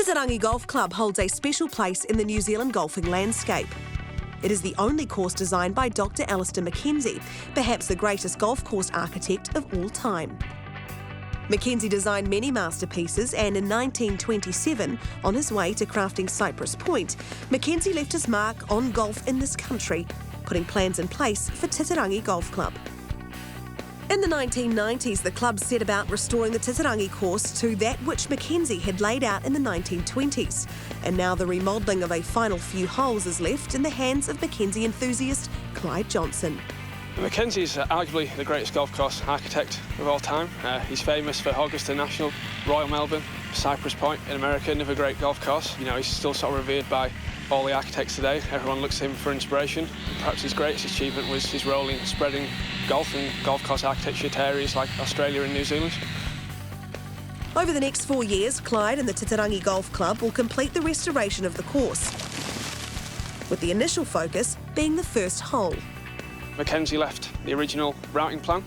Titirangi Golf Club holds a special place in the New Zealand golfing landscape. It is the only course designed by Dr Alister MacKenzie, perhaps the greatest golf course architect of all time. MacKenzie designed many masterpieces, and in 1927, on his way to crafting Cypress Point, MacKenzie left his mark on golf in this country, putting plans in place for Titirangi Golf Club. In the 1990s, the club set about restoring the Titirangi course to that which MacKenzie had laid out in the 1920s. And now the remodelling of a final few holes is left in the hands of MacKenzie enthusiast Clyde Johnson. MacKenzie is arguably the greatest golf course architect of all time. He's famous for Augusta National, Royal Melbourne, Cypress Point in America, another great golf course. You know, he's still sort of revered by all the architects today. Everyone looks to him for inspiration. Perhaps his greatest achievement was his role in spreading golf and golf course architecture to areas like Australia and New Zealand. Over the next 4 years, Clyde and the Titirangi Golf Club will complete the restoration of the course, with the initial focus being the first hole. MacKenzie left the original routing plan.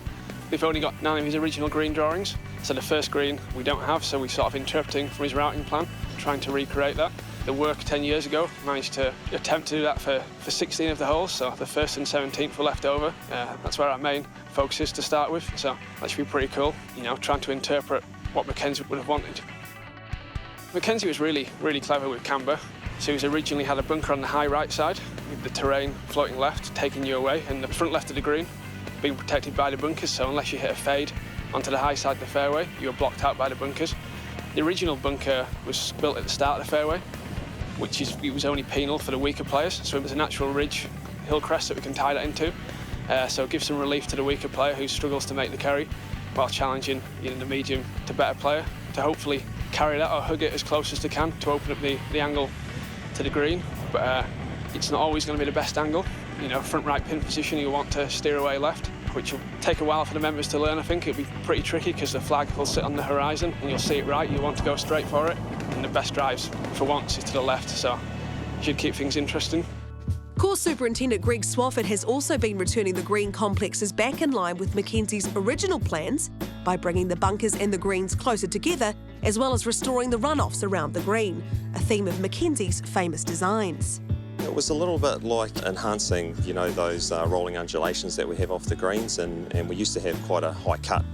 They've only got none of his original green drawings, so the first green we don't have, so we're sort of interpreting from his routing plan, trying to recreate that. The work 10 years ago managed to attempt to do that for 16 of the holes, so the 1st and 17th were left over. That's where our main focus is to start with, so that should be pretty cool, you know, trying to interpret what MacKenzie would have wanted. MacKenzie was really clever with camber. So he's originally had a bunker on the high right side, with the terrain floating left, taking you away, and the front left of the green being protected by the bunkers, so unless you hit a fade onto the high side of the fairway, you were blocked out by the bunkers. The original bunker was built at the start of the fairway, it was only penal for the weaker players, so it was a natural ridge hill crest that we can tie that into. So it gives some relief to the weaker player who struggles to make the carry, while challenging the medium to better player to hopefully carry that or hug it as close as they can to open up the angle to the green, but it's not always going to be the best angle. You know, front right pin position, you want to steer away left, which will take a while for the members to learn. I think it'll be pretty tricky because the flag will sit on the horizon and you'll see it right. You want to go straight for it, and the best drives for once is to the left, so it should keep things interesting. Course Superintendent Greg Swafford has also been returning the green complexes back in line with MacKenzie's original plans by bringing the bunkers and the greens closer together, as well as restoring the runoffs around the green, a theme of MacKenzie's famous designs. It was a little bit like enhancing, you know, those rolling undulations that we have off the greens, and we used to have quite a high cut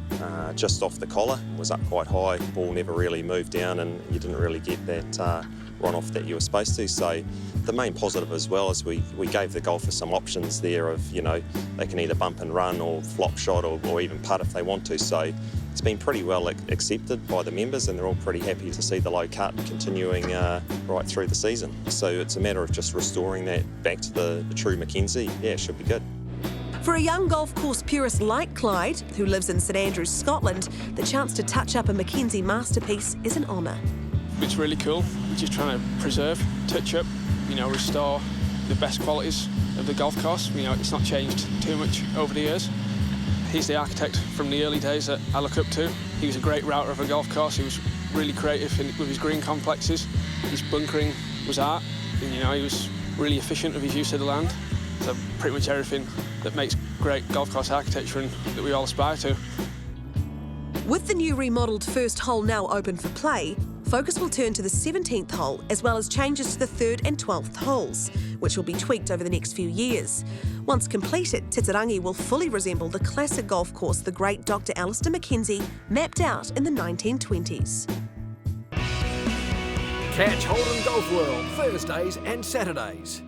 just off the collar. It was up quite high, the ball never really moved down, and you didn't really get that runoff that you were supposed to. So the main positive as well is we gave the golfers some options there of, you know, they can either bump and run or flop shot or even putt if they want to. So it's been pretty well accepted by the members, and they're all pretty happy to see the low cut continuing right through the season. So it's a matter of just restoring that back to the true MacKenzie. Yeah, it should be good. For a young golf course purist like Clyde, who lives in St Andrews, Scotland, the chance to touch up a MacKenzie masterpiece is an honour. It's really cool. We're just trying to preserve, touch up, you know, restore the best qualities of the golf course. You know, it's not changed too much over the years. He's the architect from the early days that I look up to. He was a great router of a golf course. He was really creative with his green complexes. His bunkering was art, and you know, he was really efficient with his use of the land. So pretty much everything that makes great golf course architecture and that we all aspire to. With the new remodelled first hole now open for play, focus will turn to the 17th hole, as well as changes to the 3rd and 12th holes, which will be tweaked over the next few years. Once completed, Titirangi will fully resemble the classic golf course the great Dr Alister MacKenzie mapped out in the 1920s. Catch Holden Golf World Thursdays and Saturdays.